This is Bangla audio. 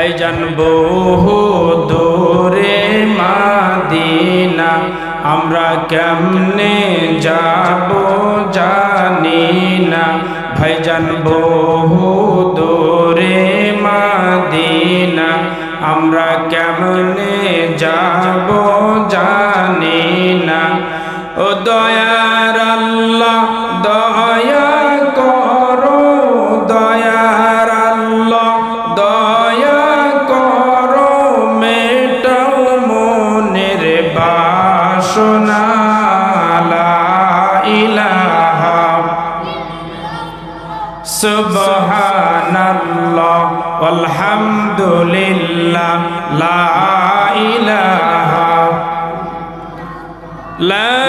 ভাইজান বহু দূরে মাদিনা, আমরা কেমনে যাব জানি না। ভাইজান বহু দূরে মাদিনা, আমরা কেমনে যাব জানি না। ও দয়ার আল্লাহ দয়া করো, দয়ার আল্লাহ দয়া করো, মেটাও মনের বাসনা। লা ইলাহা সুবহানাল্লাহ আলহামদুলিল্লাহ লা ইলাহা লা